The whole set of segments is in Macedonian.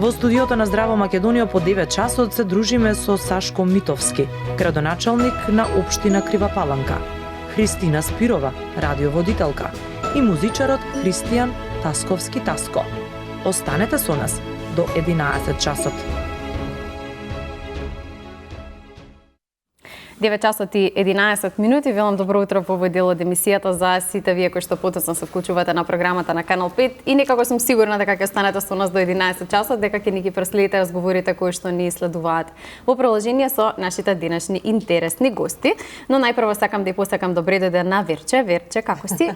Во студиото на Здраво Македонија по 9 часот се дружиме со Сашко Митовски, градоначалник на општина Крива Паланка, Христина Спирова, радиоводителка, и музичарот Христијан Тасковски Таско. Останете со нас до 11 часот. 9 часот и 11 минути. Велам добро утро по овој дел од емисијата за сите вие кои што потоцно се вклучувате на програмата на Канал 5 и некако сум сигурна дека ќе останете со нас до 11 часот, дека ќе ни ги проследите разговорите кои што ни следуваат во продолжение со нашите денешни интересни гости. Но најпрво сакам да ја посакам добре дојде на Верче. Верче, како си?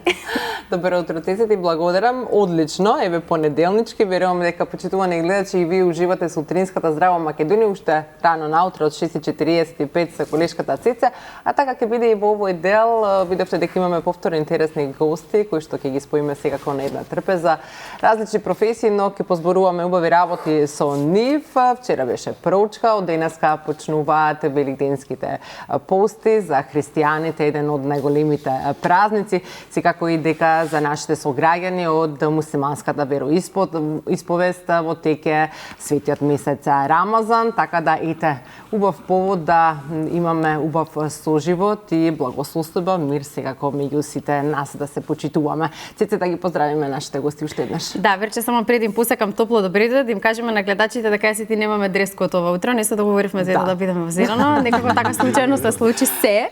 Добро утро, ти благодарам. Одлично, еве понеделнички, верувам дека почитувани гледачи и вие уживате со утринската Здраво Македонија уште рано наутро од 6:45 со колешката Цеце, а така ќе биде и во овој дел. Видовте дека имаме повторно интересни гости кои што ќе ги споиме секако на една трпеза. Различни професии, но ќе позборуваме убави работи со нив. Вчера беше проучка, од денеска почнуваат великденските пости за христијаните, еден од најголемите празници, секако и дека за нашите сограѓани од мусlimанската вероисповест во теке светиот месец Рамазан, така да ете убав повод да имаме убав соживот и благословство, мир секако меѓу сите нас да се почитуваме. Цеце да ги поздравиме нашите гости уште еднаш. Да, Верче, само пред им посакам топло добре да им кажеме на гледачите дека сите немаме дрес код ова утро, не се договоривме за да бидеме во зелено, некако така случајно се случи се.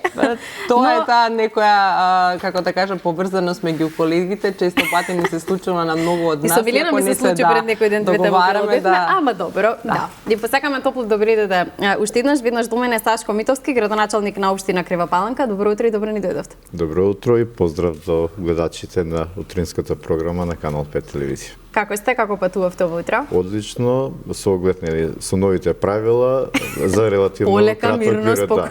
Тоа е таа некоја како да кажам поврзаност меѓу колегите, често пати ни се случува на многу од нас. И со Билена ми се случи пред некој ден двете во Белодетна, ама добро, да. Ни посакаме топло добре да уште еднаш, веднаш до мене Сашко Митовски, градоначалник на општина Крива Паланка. Добро утро и добро ни дојдовте. Добро утро и поздрав до гледачите на утринската програма на Канал 5 телевизија. Како сте, како патувавте ова утро? Одлично, со оглед со новите правила за релативно краток период.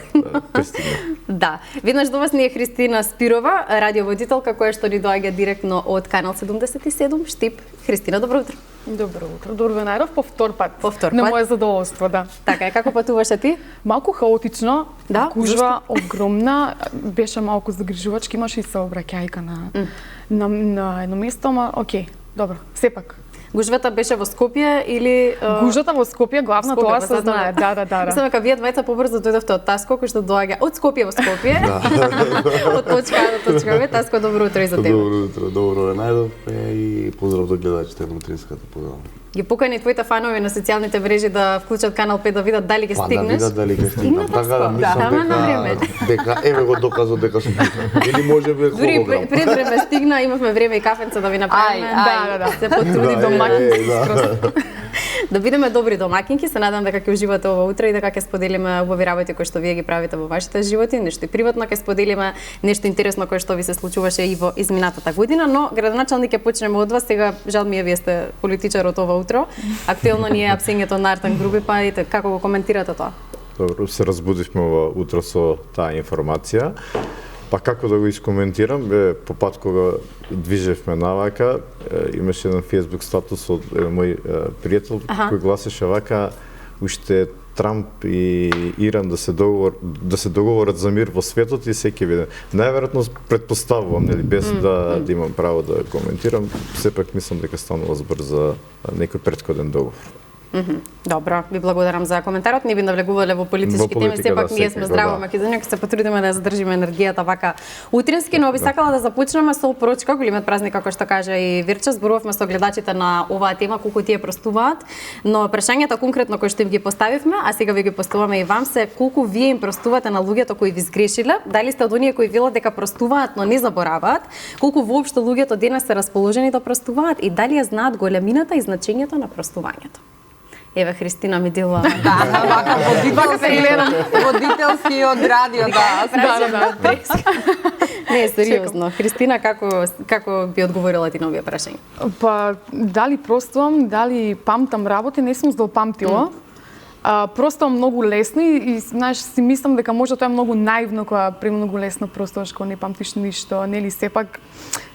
Да. Веднаш до вас ни е Христина Спирова, радиоводителка која што ни доаѓа директно од Канал 77 Штип. Христина, добро утро. Добро утро. Добро најдов по втор пат. По втор пат. На моје задоволство, да. Така е, како патуваше ти? Малку хаотично, да? Гужва огромна, беше малку загрижувачки, имаше и сообраќајка на едно место, ама окей, добро, сепак. Гужвата беше во Скопје или Гужвата во Скопје, главно тоа се знае. Да. Мислам дека вие двајца побрзо дојдовте од Таско, кој што доаѓа од Скопје во Скопје. Од точка А до точка Б. Таско, добро утро и за тебе. Добро утро, добро најдов и поздрав до гледачите на утринската програма. Ги покани твоите фанови на социјалните мрежи да вклучат Канал 5 да видат дали ќе стигнеш. Да видат дали ќе стигнам. Така да мислам дека еве го доказот дека сум или може би дури пред време стигна, имавме време и кафенце да ви направиме. Да. Се потруди домакински. Да бидеме добри домакинки, се надам дека ќе уживате ова утро и дека ќе споделиме убави работи кои што вие ги правите во вашите животи, нешто и приватно ќе споделиме, нешто интересно кое што ви се случуваше и во изминатата година, но градоначалник ќе почнеме од вас. Сега жал ми е вие сте политичар од ова утро. Актуелно ни е апсењето на Артан Груби, па и како го коментирате тоа? Добро, се разбудивме ова утро со таа информација. Па како да го искоментирам, по пат кога движевме навака, имаше еден Facebook статус од мој пријател кој гласеше вака: уште Трамп и Иран да се договорат за мир во светот и се ќе види. Најверојатно претпоставувам, нели, без да имам право да коментирам, сепак мислам дека станува збор за некој претходен договор. Добро, ви благодарам за коментарот. Не би навлегувале во политички теми, сепак ние сме Здраво Македонија, ќе се потрудиме да задржиме енергијата вака утрински, но би сакала да започнеме со порочка, големиот празник како што кажа и Вирче. Зборувавме со гледачите на оваа тема колку тие простуваат, но прашањата конкретно кои што им ги поставивме, а сега ви ги поставаме и вам, се колку вие им простувате на луѓето кои ви сгрешиле, дали сте од оние кои велат дека простуваат но не забораваат, колку воопшто луѓето денес се расположени да простуваат и дали ја знаат големината и значењето на простувањето. Еве Христина ми делува. Да, водителски од радио, да. Не, сериозно. Христина, како би одговорила ти на овие прашања? Па, дали простувам, дали памтам работи, не сум здолпамтила. Просто многу лесно и знаеш, си мислам дека може тоа е многу наивно кога премногу лесно простуваш кога не памтиш ништо, нели сепак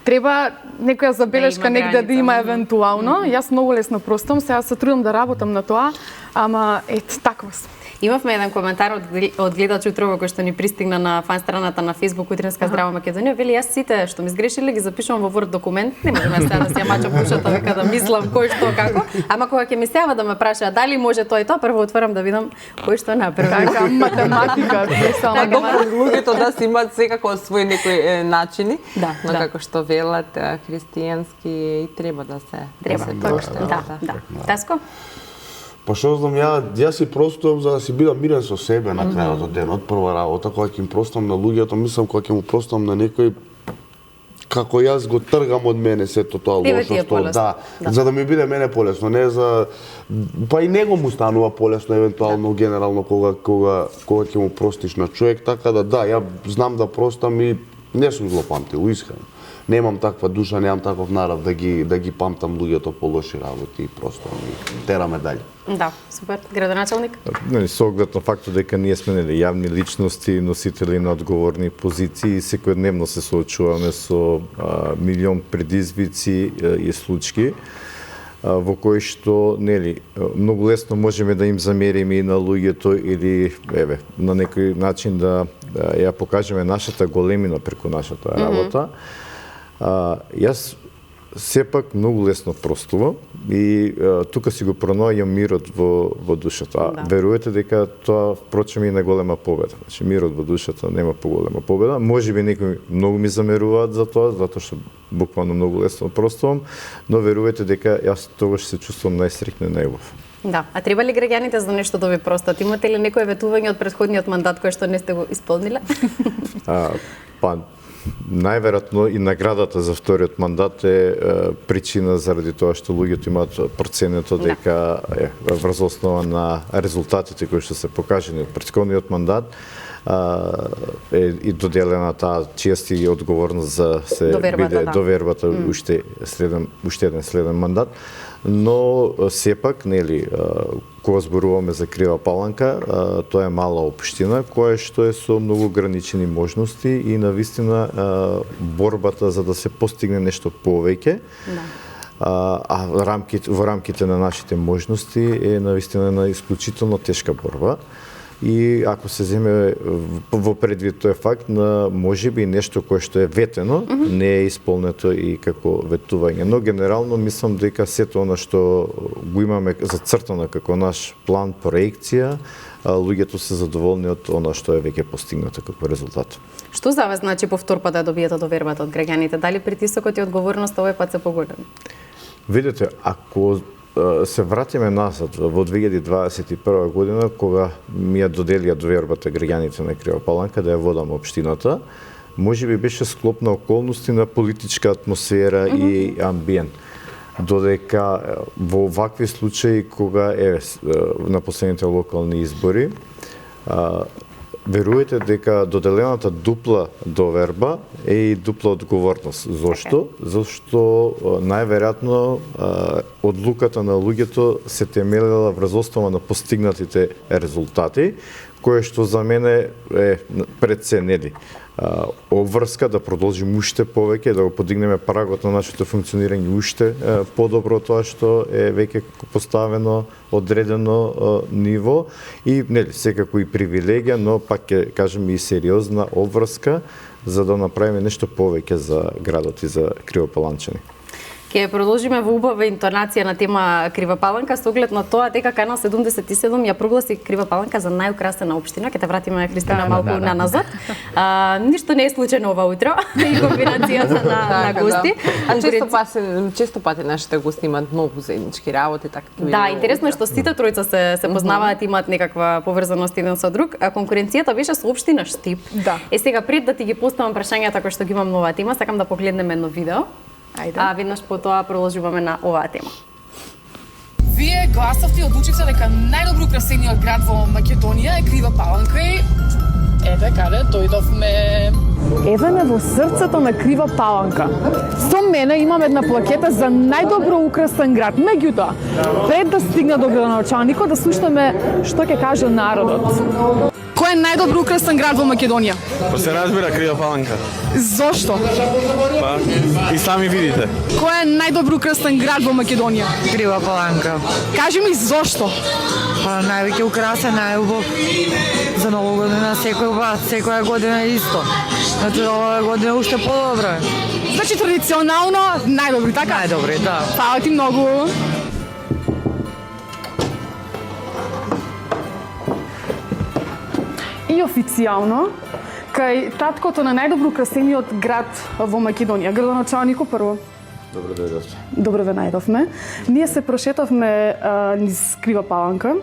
треба некоја забелешка негде да има евентуално. Јас многу лесно простувам, сега се трудам да работам на тоа, ама ет таква сум. Имавме еден коментар од гледач утрово кој што ни пристигна на фан страната на Facebook Утринска здрава Македонија. Вели, јас сите што ми сгрешиле ги запишувам во Word документ. Не можам сега да си ја мачам ушата века да мислам кој што како. Ама кога ќе ми се јава да ме праша дали може тоа и тоа, прво отворам да видам кој што направи. Така, математика, Така, добро, луѓето да си имаат секако свој некои начини, но како што велат христијански и треба да се проште. Да. Таско? Па што знам, јас си простувам за да си бидам мирен со себе на крајот од денот, прва работа, кога ќе им простувам на луѓето, мислам кога ќе му простувам на некој како јас го тргам од мене сето тоа лошо што за да ми биде мене полесно, не за па и него му станува полесно евентуално генерално кога ќе му простиш на човек, така да, ја знам да простам и не сум злопамтил, искрено. Немам таква душа, немам таков нарав да ги памтам луѓето по лоши работи и просто ми тераме дале. Да, супер. Градоначалник? Со оглед на фактот дека ние сме јавни личности, носители на одговорни позиции, секојдневно се соочуваме со милион предизвици и случаи во кои што многу лесно можеме да им замериме и на луѓето или на некој начин да ја покажеме нашата големина преку нашата работа. Јас сепак многу лесно простувам и тука си го пронаоѓам мирот во душата. Верувате дека тоа впрочем и најголема победа. Значи мирот во душата нема поголема победа. Можеби некои многу ми замеруваат за тоа, затоа што буквално многу лесно простувам, но верувате дека јас тогаш се чувствувам најсреќен и најубав. Да, а треба ли граѓаните за нешто да ви простат? Имате ли некое ветување од претходниот мандат кое што не сте го исполниле? Па најверојатно и наградата за вториот мандат е причина заради тоа што луѓето имаат проценето дека врз основа на резултатите кои што се покажани од претходниот мандат е и доделена таа чест и одговорност за се биде довербата уште еден следен мандат. Но сепак, кога зборуваме за Крива Паланка, тоа е мала општина која што е со многу ограничени можности и навистина борбата за да се постигне нешто повеќе. Во рамките на нашите можности е навистина на исклучително тешка борба. И ако се земе во предвид тој факт на можеби нешто кое што е ветено, не е исполнето и како ветување. Но генерално мислам дека сето она што го имаме зацртано како наш план, проекција, луѓето се задоволни од она што е веќе постигнато како резултат. Што за вас значи повтор пат да добиете довербата од граѓаните? Дали притисокот и одговорноста овој пат се поголеми? Видете, ако се вратиме назад во 2021 година, кога ми ја доделија довербата граѓаните на Крива Паланка да ја водам општината, можеби беше склоп на околности на политичка атмосфера и амбиент. Додека во вакви случаи, кога на последните локални избори, верувате дека доделената дупла доверба е и дупла одговорност. Зошто? Зашто најверојатно одлуката на луѓето се темелела врз основа на постигнатите резултати, кое што за мене е пред се обврска да продолжим уште повеќе, да го подигнеме прагот на нашето функционирање уште подобро тоа што е веќе поставено, одредено ниво и секако и привилегија, но пак ќе кажем и сериозна обврска за да направиме нешто повеќе за градот и за кривопаланчани. Ќе продолжиме во убава интонација на тема Крива Паланка со оглед на тоа дека Канал 77 ја прогласи Крива Паланка за најукрасена општина. Ќе те вратиме, Христина, малку наназад. Ништо не е случајно ова утро и комбинацијата на гости. Често пати нашите гости имаат многу заеднички работи, така ќе Да, интересно е што сите тројца се познаваат, имаат некаква поврзаност еден со друг, а конкуренцијата беше со општина Штип. Сега пред да ти ги поставам прашањата кои што ги имам на оваа тема, сакам да погледнеме едно видео. Ајде. А веднаш по тоа продолжуваме на оваа тема. Вие гласавте и одлучивте дека најдобро украсениот град во Македонија е Крива Паланка и еве каде дојдовме. Еве ме во срцето на Крива Паланка. Со мене имам една плакета за најдобро украсен град. Меѓутоа, пред да стигна до градоначалникот, да слушнеме што ќе каже народот. Кој е најдобро украсен град во Македонија? Па се разбира Крива Паланка. Зошто? Па и сами видите. Кој е најдобро украсен град во Македонија? Крива Паланка. Кажи ми зошто? Па највеќе украсен, најубав. За Нова година секоја година е исто. Значи оваа година уште подобро. Значи традиционално најдобри, така? Најдобри, да. Фала ти многу. И официјално, кај таткото на најдобро украсениот град во Македонија, градоначалникот прво. Добро дојдовте. Добро ве најдовме. Ние се прошетавме низ Крива Паланка.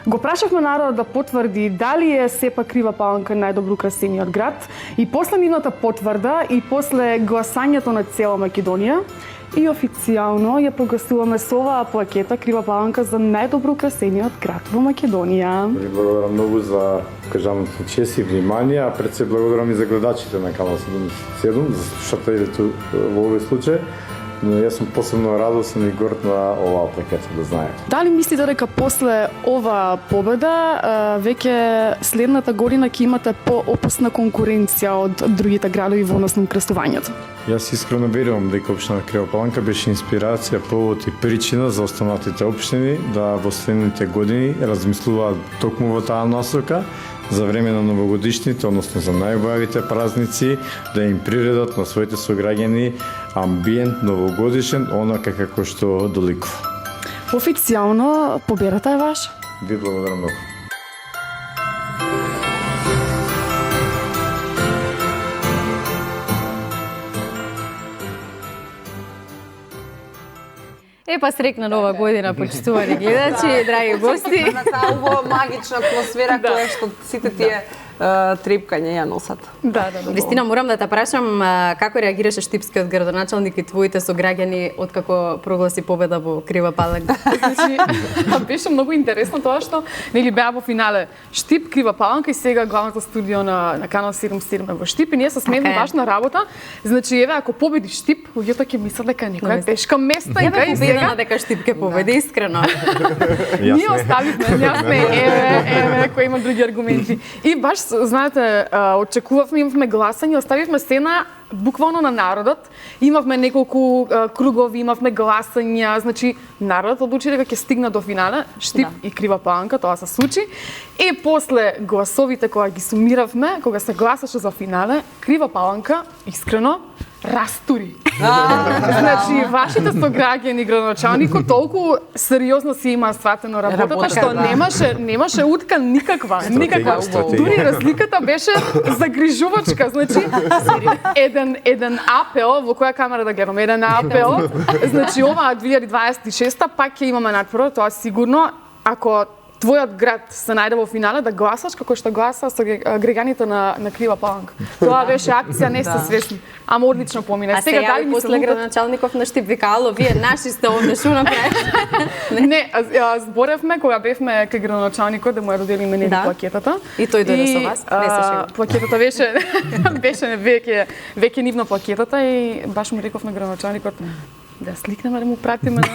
Го прашавме народот да потврди дали е сепак Крива Паланка најдобро украсениот град и после нивната потврда и после гласањето на цела Македонија и официјално ја прогласуваме со оваа плакета Крива Паланка за најдобро украсениот град во Македонија. Ви благодарам многу за кажаното чест и внимание, а пред се благодарам и за гледачите на канал 77, за слушателите во овој случај. Но јас сум посебно радосен и горд на оваа плакета, да знаете. Дали мислите дека после оваа победа веќе следната година ќе имате поопасна конкуренција од другите градови во однос на украсувањето? Јас искрено верувам дека општина Крива Паланка беше инспирација, повод и причина за останатите општини да во следните години размислуваат токму во таа насока за време на новогодишните, односно за најубавите празници, да им приредат на своите сограѓани амбиент новогодишен, онака како што доликува. Официјално победата е ваша. Ви благодарам многу. Па срекна нова година, почитувани гледачи, драги гости. На таа убава магична атмосфера која што сите тие трепкања ја носат. Да. Вистина, морам да те прашам како реагираше штипскиот градоначалник и твоите сограѓани откако прогласи победа во Крива Паланка? Значи, беше многу интересно тоа што нели беа во финале Штип, Крива Паланка и сега главното студио на канал 77 во Штип и ние се смеевме баш на работа. Значи еве ако победи Штип, луѓето ќе мислат дека некоја тешка места и кај сега дека Штип ќе победи, искрено. ние оставивме, еве кој има други аргументи. И баш знаете, очекувавме, имавме гласање, оставивме сцена буквално на народот. Имавме неколку кругови, имавме гласања, значи народот одлучи дека ќе стигна до финале, Штип и Крива Паланка, тоа се случи. И после гласовите кога ги сумиравме, кога се гласаше за финале, Крива Паланка искрено растури. Значи, вашите сограѓани градоначалникот толку сериозно си има сватено работата што немаше утка никаква. Дури разликата беше загрижувачка. Значи, еден апел, во која камера да гледам, еден апел, значи оваа 2026 пак ќе имаме надпор, тоа сигурно, ако твојот град се најде во финале да гласаш како што гласа со граѓаните на Крива Паланка. Тоа беше акција, не сте свесни. Ама одлично помина. А сега дали после градоначалников на Штип вика, ало, вие наши сте овде, што направите? Не, зборевме кога бевме кај градоначалникот да му ја доделиме нели плакетата. И тој дојде со вас? Не се шегувам. Плакетата беше веќе нивна плакетата и баш му реков на градоначалникот да сликнеме да му пратиме на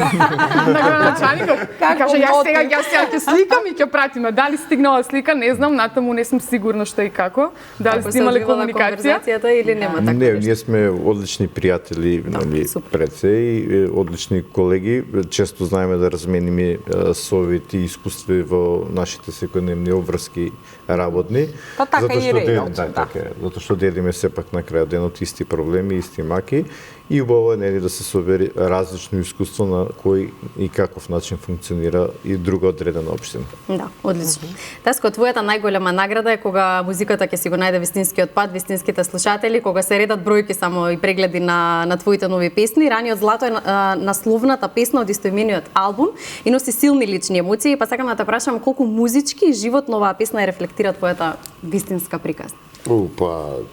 градоначалникот. Каже јас сега ќе сликам и ќе пратиме. Дали стигнала слика, не знам, натаму не сум сигурна што и како. Дали сте имале комуникација или нема така? Не, ние сме одлични пријатели, нели, пред се и одлични колеги. Често знаеме да размениме совети и искуства во нашите секојдневни обврски работни. Па така и рејот. Затоа што делиме сепак на крај денот исти проблеми, исти маки. И убаво е нели да се собери различно искуство на кој и каков начин функционира и друга одредена општина. Да, одлично. Таско, твојата најголема награда е кога музиката ќе си го најде вистинскиот пат, вистинските слушатели, кога се редат бројки само и прегледи на твоите нови песни. Раниот Злато е насловната песна од истоимениот албум и носи силни лични емоции. Па сакам да те прашам колку музички и животно оваа песна ја рефлектира твојата вистинска приказна. Па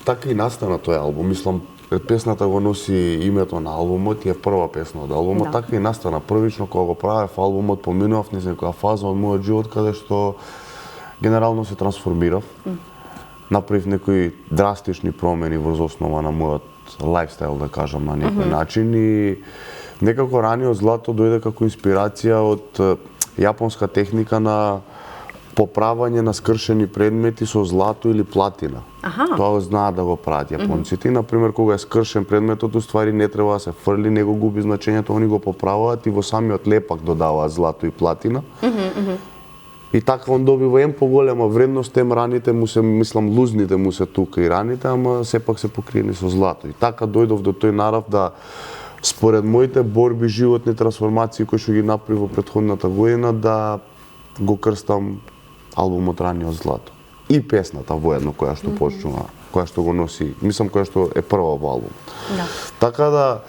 така и настана тој албум, мислам. Песната го носи името на албумот и е прва песна од албумот. Така и настана првично кога го правев албумот, поминував низ некоја фаза од мојот живот каде што генерално се трансформирав. Направив некои драстични промени врз основа на мојот лајфстайл, да кажам на некој начин и некако Раниот Злато дојде како инспирација од јапонска техника на поправање на скршени предмети со злато или платина. Тоа знаат да го прават јапонците. Например, кога е скршен предметот, уствари не треба да се фрли, него губи значењето, они го поправуваат и во самиот лепак додаваат злато и платина. И така он добива поголема вредност, тем раните му се, мислам, лузните му се тука и раните, ама сепак се покриени со злато. И така дојдов до тој нарав да, според моите борби, животни трансформации кои што ги направи во претходната година, да го крстам албумот Раниот злато. И песната воедно која што почнува, која што го носи, мислам која што е прва во албум. Така да,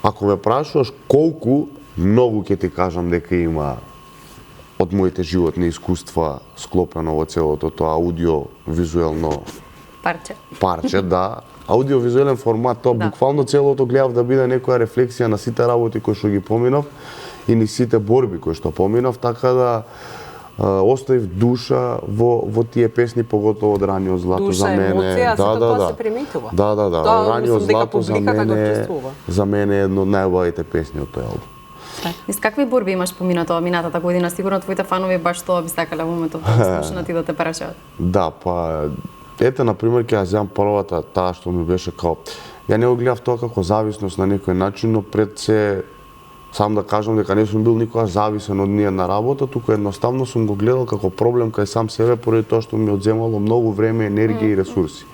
ако ме прашуваш колку, многу ќе ти кажам дека има од моите животни искуства склопено во целото тоа аудио-визуелно парче, да. Аудио-визуелен формат, тоа буквално целото гледав да биде некоја рефлексија на сите работи кои што ги поминав и ни сите борби кои што поминав, така да оставив душа во тие песни, поготово од Раниот злато за мене. Душа, емоција, сето тоа се приметува. Да. Раниот злато за мене е едно од најубавите песни од тој албум. С какви борби имаш поминато минатата година? Сигурно твоите фанови баш тоа би сакале во моментов да слушнат и да те прашаат. Да, па ете, например, ќе ја земам првата, таа што ми беше као... Ја не го гледав тоа како зависност на некој начин, но пред се сам да кажам дека не сум бил никогаш зависен од ниједна работа, туку едноставно сум го гледал како проблем кај сам себе поради тоа што ми одземало многу време, енергија и ресурси.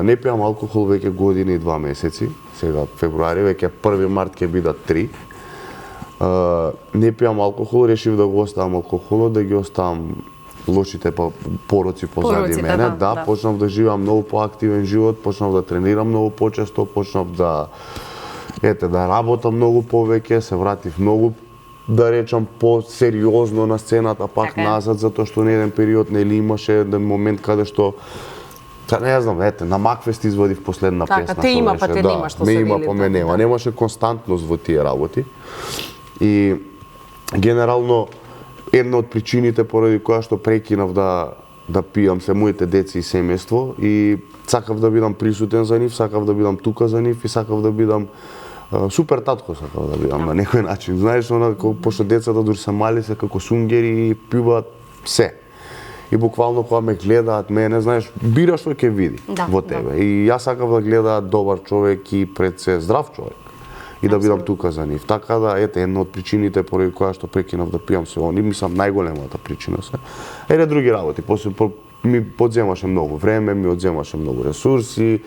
Не пијам алкохол веќе година и 2 месеци, сега февруари, веќе 1 март ќе бидат 3. Не пијам алкохол, решив да го оставам алкохолот, да ги оставам лошите пороци позади мене. Да, почнав да живеам многу поактивен живот, почнав да тренирам многу почесто, почнав да работам многу повеќе, се вратив многу, да речам, по-сериозно на сцената, пак назад, затоа што на еден период нели имаше еден момент каде што не знам, на Макфест извадив последна песна. Така, те има, па те нема што се вели. Ме има, па ме нема. Немаше константност во тие работи. И генерално една од причините поради која што прекинав да пијам се моите деца и семејство и сакав да бидам присутен за нив, сакав да бидам тука за нив и сакав да бидам супер татко сакав да бидам на некој начин. Знаеш, пошто децата дури се мали се како сунгери и пиваат се. И буквално кога ме гледаат мене, знаеш, бира што ќе види во тебе. И јас сакав да гледаат добар човек и пред се здрав човек. И да бидам тука за нив. Така да, една од причините поради која што прекинав да пијам се они, мислам најголемата причина се. Други работи, после ми одземаше многу време, ми одземаше многу ресурси.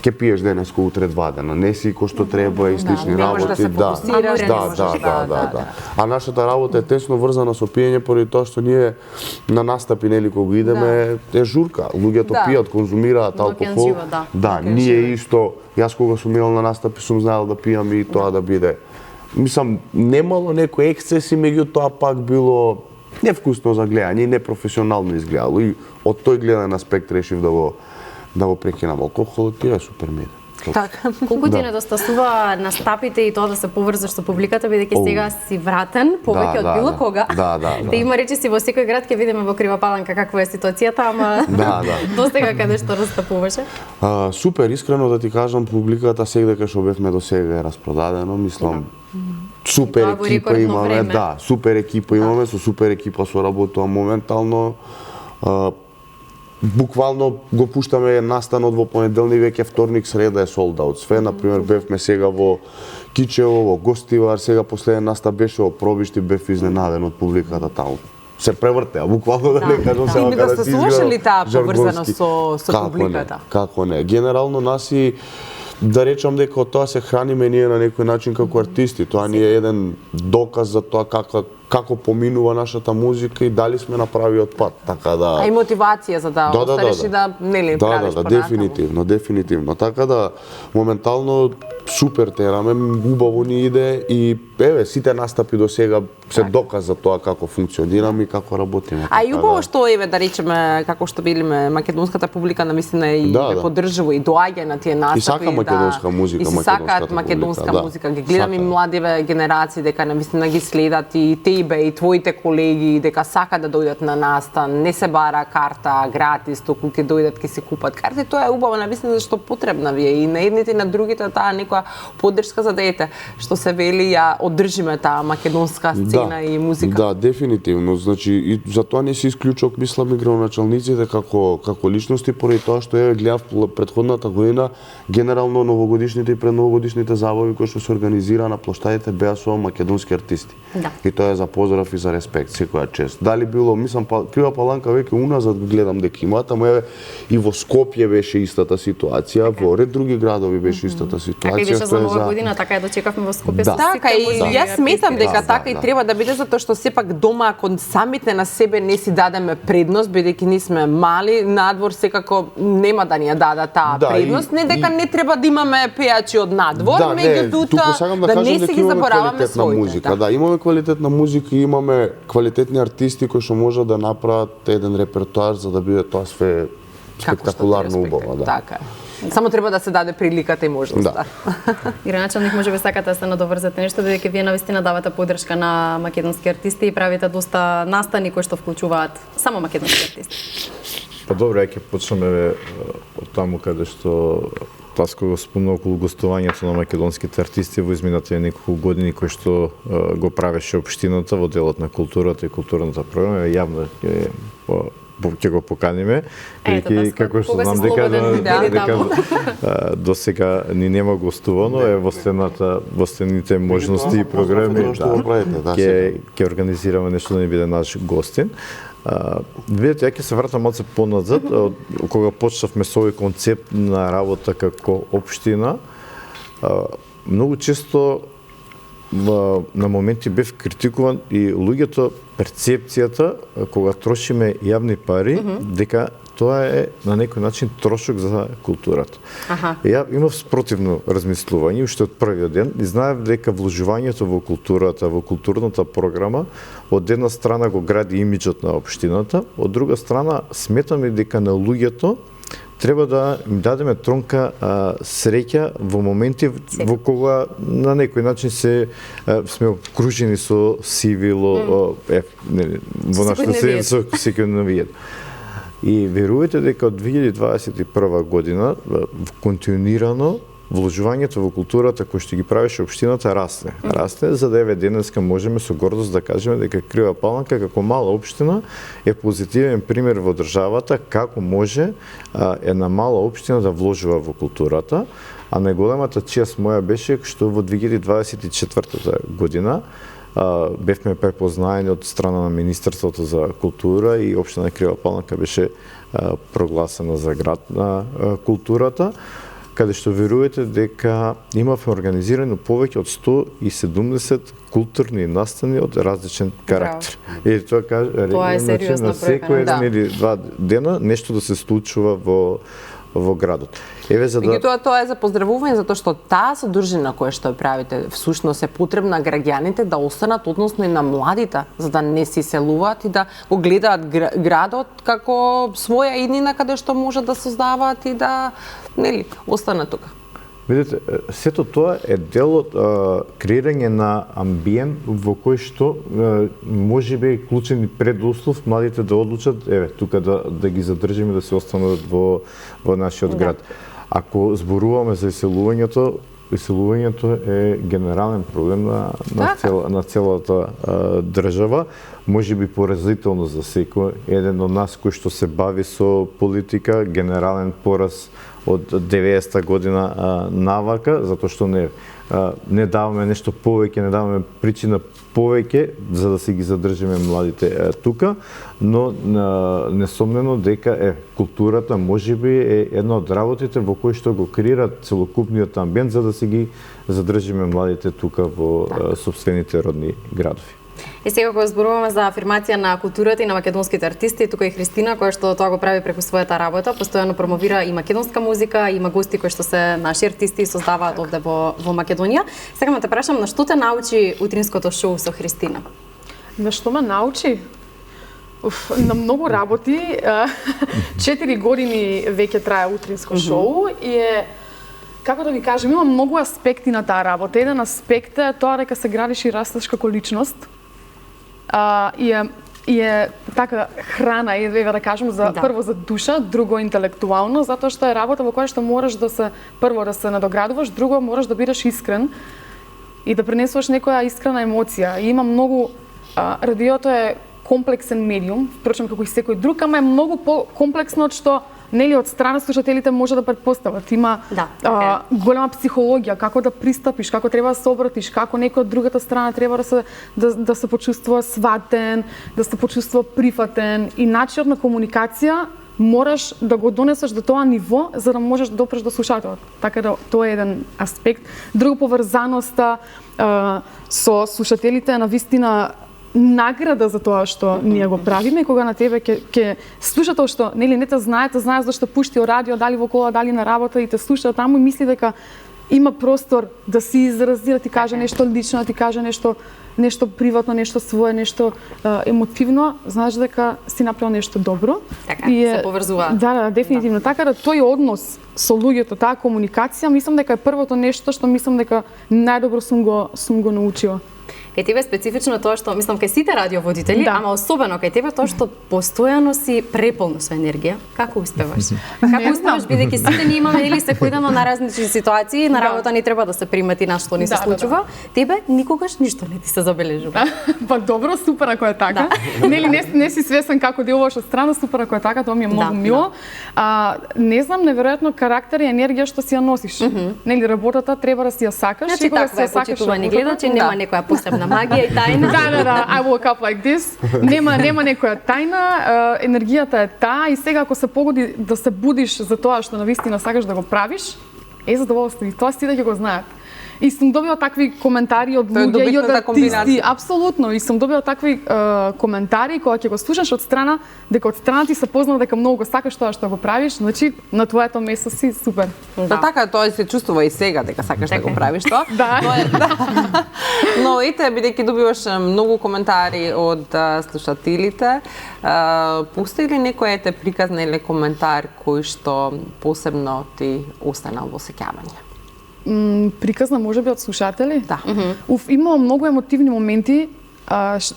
Ке пиеш денеска, утре 2 дена, не си кој што треба и слични работи. Да. А нашата работа е тесно врзана со пиење поради тоа што ние на настапи нели кога идеме е журка, луѓето пијат, конзумираат алкохол. Да, ние исто, јас кога сум имал на настапи сум знаел да пијам и тоа да биде. Мислам, немало некои ексцеси, меѓутоа пак било невкусно за гледање и непрофесионално изгледало. И од тој гледен аспект решив да го прекинам алкохолот и е супер меде. Така. Колку ти недостасува настапите и тоа да се поврзаш со публиката, бидејќи сега си вратен повеќе од било кога. Да. Има речи си во секој град ќе видиме во Крива Паланка каква е ситуацијата, ама до сега каде што настапуваше? Супер, искрено да ти кажам, публиката сега што бевме до сега е распродадено, мислам. Супер екипа имаме, супер екипа имаме, со супер екипа соработувам моментално. Буквално го пуштаме настанот во понеделник, веќе вторник, среда е sold out. Све, например, бевме сега во Кичево, во Гостивар, сега последен настап беше во Пробишти, бев изненаден од публиката таму. Се превртеа, буквално да не кажам сега кога се слуша ли таа поврзано со публиката? Како не. Генерално нас и да речам дека од тоа се храниме ние на некој начин како артисти. Тоа ни е еден доказ за тоа како поминува нашата музика и дали сме на правиот пат, така да. А и мотивација за да останеш и да нели правиш понатаму. Дефинитивно. Така да моментално супер тераме, убаво ни иде и сите настапи до сега се доказ за тоа како функционираме и како работиме. А и убаво што да речеме како што билиме македонската публика навистина и поддржува и доаѓа на тие настапи. И сака македонска музика, македонска музика. Ги гледам и младиве генерации дека навистина ги следат и те тебе и твоите колеги дека сакаат да дојдат на настан, не се бара карта гратис, туку ќе дојдат, ќе се купат карти, тоа е убаво навистина зашто потребна ви е и на едните и на другите таа некоја поддршка за да ете што се вели ја одржиме таа македонска сцена и музика. Да, дефинитивно. Значи и за тоа не се исклучок мислам и градоначалниците како личности поради тоа што ја гледав претходната година генерално новогодишните и предновогодишните забави кои што се организира на плоштадите беа со македонски артисти. Да. И тоа е за поздрав и за респект секоја чест. Дали било, мислам, Крива Паланка веќе уназад гледам дека имаат, ама и во Скопје беше истата ситуација, во ред други градови беше истата ситуација. Така и беше за нова година, така и дочекавме во Скопје. Така и јас сметам дека така и треба да биде затоа што сепак дома кон самите на себе не си дадеме предност бидејќи ние сме мали, надвор секако нема да ни ја дадат таа предност, не дека не треба да имаме пејачи од надвор, меѓутоа да не си ги забораваме своите. Музика. Да, имаме квалитетна музика и имаме квалитетни артисти кои што можат да направат еден репертоар за да биде тоа све спектакуларно убаво, да. Така е. Само треба да се даде приликата и можноста. Граначалник, можеби сакате да се надоврзете нешто, бидејќи вие навистина давате поддршка на македонски артисти и правите доста настани кои што вклучуваат само македонски артисти. Па добро, ќе почнеме од таму каде што Таско го спомна околу гостувањето на македонските артисти во изминатите неколку години кои што го правеше општината во делот на културата и културната програма, јавно ќе го поканиме, бидејќи како што знам дека досега ни нема гостувано, е во стените можности и програми, ќе организираме нешто да ни биде наш гостин. Видете, ја ќе се вратам малце поназад, кога почнавме со овој концепт на работа како општина, многу често на моменти бев критикуван и луѓето перцепцијата кога трошиме јавни пари дека тоа е на некој начин трошок за културата. Ја имав спротивно размислување уште од првиот ден и знаев дека вложувањето во културата, во културната програма од една страна го гради имиџот на општината, од друга страна сметаме дека на луѓето треба да им дадеме тронка среќа во моменти во кога на некој начин сме окружени со сивило, во нашата средина со секојдневието. И верувате дека од 2021 година континуирано вложувањето во културата кој што ги правеше општината расте. Расте за да еве денеска можеме со гордост да кажеме дека Крива Паланка како мала општина е позитивен пример во државата како може една мала општина да вложува во културата, а најголемата чест моја беше што во 2024 година бевме препознаени од страна на Министерството за култура и општина Крива Паланка беше прогласена за град на културата, каде што верувате дека имавме организирано повеќе од 170 културни настани од различен карактер. И тоа е сериозна секој еден или два дена нешто да се случува во градот. Меѓутоа тоа е за поздравување затоа што таа содржина која што ја правите всушност е потребна граѓаните да останат, односно и на младите, за да не се иселуваат и да го гледаат градот како своја иднина каде што можат да создаваат и да останат тука. Видите, сето тоа е дел од креирање на амбиент во кој што можеби е клучен предуслов младите да одлучат тука да ги задржиме да се останат во нашиот град. Ако зборуваме за иселувањето е генерален проблем на целата држава, можеби поразително за секој еден од нас кој што се бави со политика, генерален пораз од 90-та година навака, затоа што не даваме нешто повеќе, не даваме причина повеќе за да се ги задржиме младите тука, но несомнено дека културата можеби е една од работите во кои што го креира целокупниот амбиент за да се ги задржиме младите тука во сопствените родни градови. И сега кога зборуваме за афирмација на културата и на македонските артисти, тука и Христина која што тоа го прави преку својата работа, постојано промовира и македонска музика, има гости кои што се наши артисти и создаваат овде во Македонија. Сега ме те прашам на што те научи утринското шоу со Христина? На што ме научи? На многу работи. 4 години веќе трае утринско шоу и како да ви кажем, има многу аспекти на таа работа. Еден аспект е тоа дека се градиш и растеш како личност. и е така храна, еве да кажем, за прво за душа, друго интелектуално, затоа што е работа во која што можеш да се прво да се надоградуваш, друго можеш да бидеш искрен и да пренесуваш некоја искрена емоција. И има многу радиото е комплексен медиум, впрочем како и секој друг, ама е многу по-комплексно од што нели од страна слушателите може да претпостават. Има голема психологија, како да пристапиш, како треба да се обратиш, како некој од другата страна треба да се почувствува сватен, да се почувствува прифатен и начинот на комуникација мораш да го донесеш до тоа ниво за да можеш да допреш до слушателот. Така да тоа е еден аспект. Друго, поврзаноста со слушателите на вистина награда за тоа што ние го правиме, кога на тебе ќе слушател што нели не те знае зашто пушти радио, дали во кола, дали на работа и те слуша таму и мисли дека има простор да се изрази, да ти каже нешто лично, да ти каже нешто приватно, нешто свое, нешто емотивно, знаеш дека си направил нешто добро. Така, се поврзува. Да, дефинитивно. Така да тој однос со луѓето, таа комуникација, мислам дека е првото нешто што мислам дека најдобро сум го научила. Кај тебе специфично тоа што, мислам, кај сите радиоводители, ама особено кај тебе тоа што постојано си преполно со енергија. Како успеваш? Како успеваш, бидејќи сите ние имаме или секојдневно на различни ситуации, на работа ни треба да се примати на што ни се случува. Тебе никогаш ништо не ти се забележува. Па добро, супер ако е така. Нели не си свесен како делуваш од страна, супер ако е така, тоа ми е многу мило. Не знам, неверојатно карактер и енергија што си ја носиш. Нели работата треба да си ја сакаш, значи, кога си ја сакаш. Почитувани гледачи, нема некоја посебна магија и тајна. Да, I woke up like this. Нема некоја тајна, енергијата е таа и сега ако се погоди да се будиш за тоа што навистина сакаш да го правиш, задоволство и тоа сите ќе го знаат. И сум добила такви коментари од луѓе и од артисти, апсолутно, и сум добила такви коментари кога ќе го слушаш од страна, дека од страна ти се познава дека многу го сакаш тоа што го правиш, значи на твоето место си супер. Да, така тоа се чувствува и сега дека сакаш да го правиш тоа. Но ете, бидејќи добиваш многу коментари од слушателите, постои ли некој приказна или коментар кој што посебно ти останал во сеќавање? Приказна можеби од слушатели? Да. Имало многу емотивни моменти,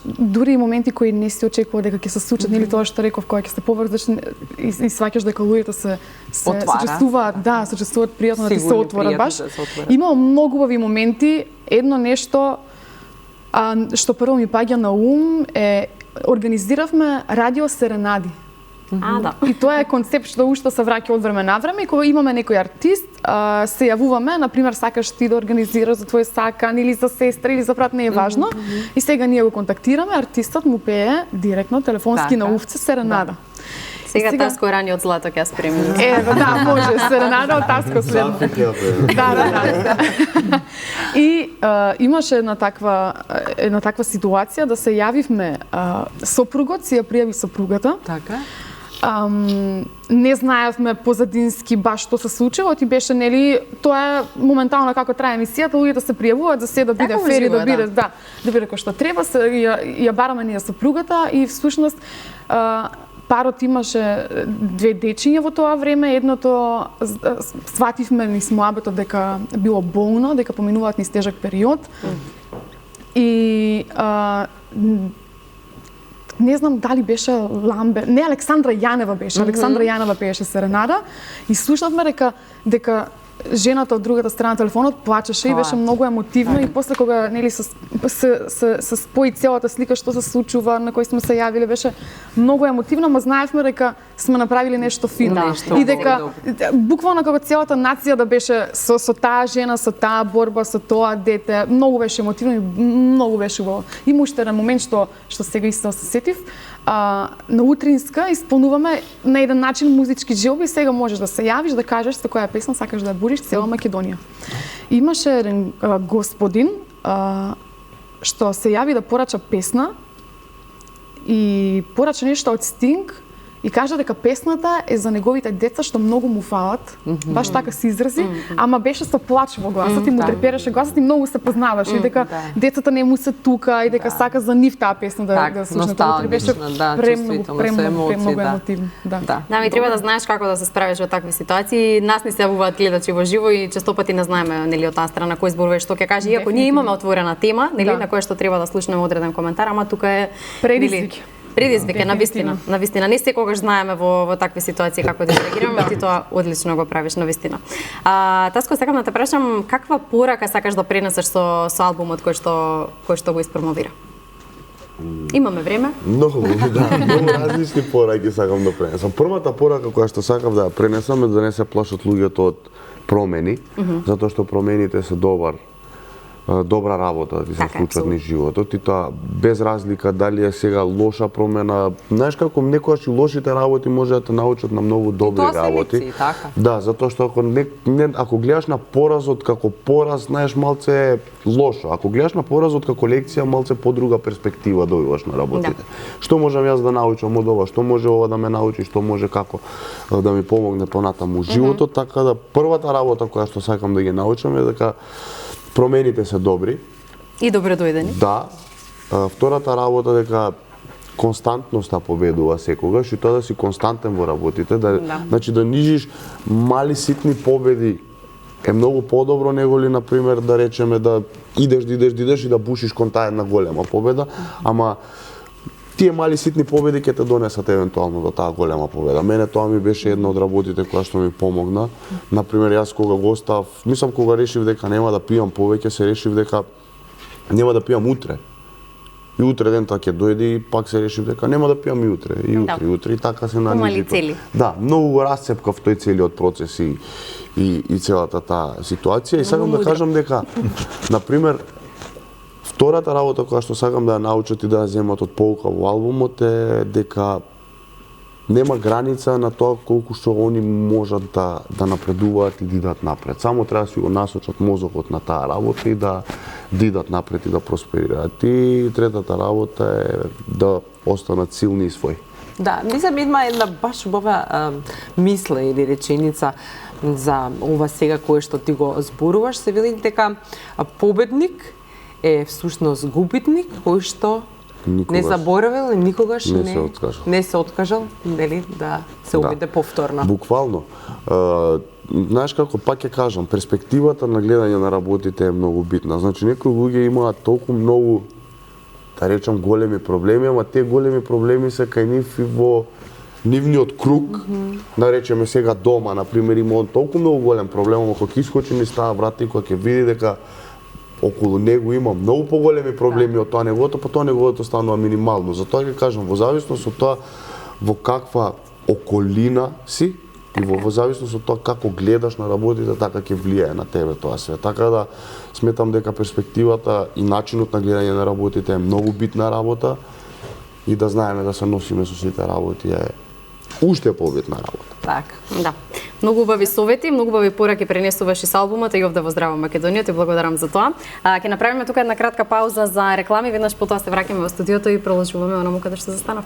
дури и моменти кои не си очекува дека ќе се случат, нели тоа што реков, кога ќе се поврзаш и сваќаш дека луѓето се чувствуваат, се чувствуваат пријатно да ти се отворат баш. Имало многу убави моменти, едно нешто што прво ми паѓа на ум е организиравме радио серенади. И тоа е концепт што уште се враќа од време на време и кога имаме некој артист, се јавуваме, например, сакаш ти да организираш за твој сакан или за сестра или за брат, не е важно. И сега ние го контактираме, артистот му пее директно телефонски на увце серенада. Сега Таско раниот злато ќе спремим. Да, може, серенада од Таско след. Да. И имаше една таква ситуација да се јавивме, сопругот си ја пријави сопругата. Така. Не знаевме позадински баш што се случило, ти беше нели тоа е моментално како трае емисијата, луѓето се пријавуваат за се да биде фер и да биде кој што треба, ја бараме ние сопругата и всушност парот имаше две дечиња во тоа време, едното свативме низ муабетот дека било болно, дека поминуваат низ тежок период. И не знам дали беше Александра Јанева беше. Александра Јанева пееше серенада и слушнавме дека жената од другата страна телефонот плачеше и беше многу емотивно и после кога нели се спои целата слика што се случува, на кој сме се јавиле, беше многу емотивно, ма знаевме дека сме направили нешто фино и дека буквално како целата нација да беше со таа жена, со таа борба, со тоа дете, многу беше емотивно и многу беше убаво. Има уште еден момент што сега исто се сетив. На утринска исполнуваме на еден начин музички желби, сега можеш да се јавиш, да кажеш со која песна сакаш да ја будиш цела Македонија. Имаше еден господин што се јави да порача песна и порача нешто од Стинг и кажа дека песната е за неговите деца што многу му фалат. Баш така се изрази, ама беше со плач во гласот и му трепереше гласот и многу се познаваше и дека децата не му се тука и дека сака за нив таа песна да слушнат. Тоа беше премногу емотивно. Да, ми треба да знаеш како да се справиш во такви ситуации. Нас не се јавуваат гледачи во живо и често пати не знаеме нели од таа страна кој зборува што ќе каже, иако ние имаме отворена тема, нели на која што треба да слушнеме одреден коментар, ама тука е предизвик е на вистина. Не секогаш знаеме во такви ситуации како да реагираме, ти тоа одлично го правиш на вистина. Таско, сакам да те прашам каква порака сакаш да пренесеш со албумот кој што го испромовира? Имаме време? Многу различни пораки сакам да пренесам. Првата порака која што сакам да ја пренесам е да не се плашат луѓето од промени, затоа што промените се добра работа да ти се случат низ животот и тоа без разлика дали е сега лоша промена. Знаеш како некогаш и лошите работи може да те научат на многу добри работи. Лекции, така. Да, затоа што ако гледаш на поразот како пораз, знаеш малце е лошо. Ако гледаш на поразот како лекција, малце подруга перспектива добиваш на работите. Што можам јас да научам од ова, што може ова да ме научи, што може како да ми помогне понатаму животот, така да првата работа која што сакам да ги научам е дека промените се добри. И добредојдени. Да. Втората работа дека константноста победува секогаш и тоа да си константен во работите, значи да нижиш мали ситни победи е многу подобро него ли например да речеме да идеш и да бушиш кон таа една голема победа, ама тие мали ситни победи ќе те донесат евентуално до таа голема победа. Мене тоа ми беше една од работите која што ми помогна. Например, јас кога го оставав, мислам кога решив дека нема да пијам повеќе, се решив дека нема да пијам утре. И утре дента ќе дојде и пак се решив дека нема да пијам и утре, и утре, и така се нанижи. Да, многу го расцепкав тој целиот процес и целата таа ситуација. И сакам да кажам дека, например, втората работа која што сакам да ја научат и да ја земат од поука во албумот е дека нема граница на тоа колку што они можат да напредуваат и да идат напред. Само треба да си го насочат мозокот на таа работа и да идат напред и да просперираат. И третата работа е да останат силни и своји. Да, мислам има една баш убава мисла или реченица за ова сега кое што ти го зборуваш, се вели дека победник е всушност губитник кој што не заборавил и никогаш не се откажал, нели, да се обиде повторно. Буквално. Знаеш како, пак ќе кажам, перспективата на гледање на работите е многу битна. Значи, некои луѓе имаат толку многу, да речам, големи проблеми, ама те големи проблеми се кај нив и во нивниот круг, да речеме сега дома, например, има толку многу голем проблем, ама кога ќе искочи низ таа врата и кога ќе види дека околу него има многу поголеми проблеми од тоа неговото, па тоа неговото станува минимално. Затоа ќе кажам, во зависност од тоа во каква околина си и во зависност од тоа како гледаш на работите, така ќе влијае на тебе тоа све. Така да сметам дека перспективата и начинот на гледање на работите е многу битна работа и да знаеме да се носиме со сите работи е уште побитна работа. Така, да. Многу убави совети, многу убави пораки пренесуваш и со албумот и овде во Здраво Македонија, ти благодарам за тоа. Ќе направиме тука една кратка пауза за реклами, веднаш потоа се враќаме во студиото и продолжуваме онаму каде што застанав.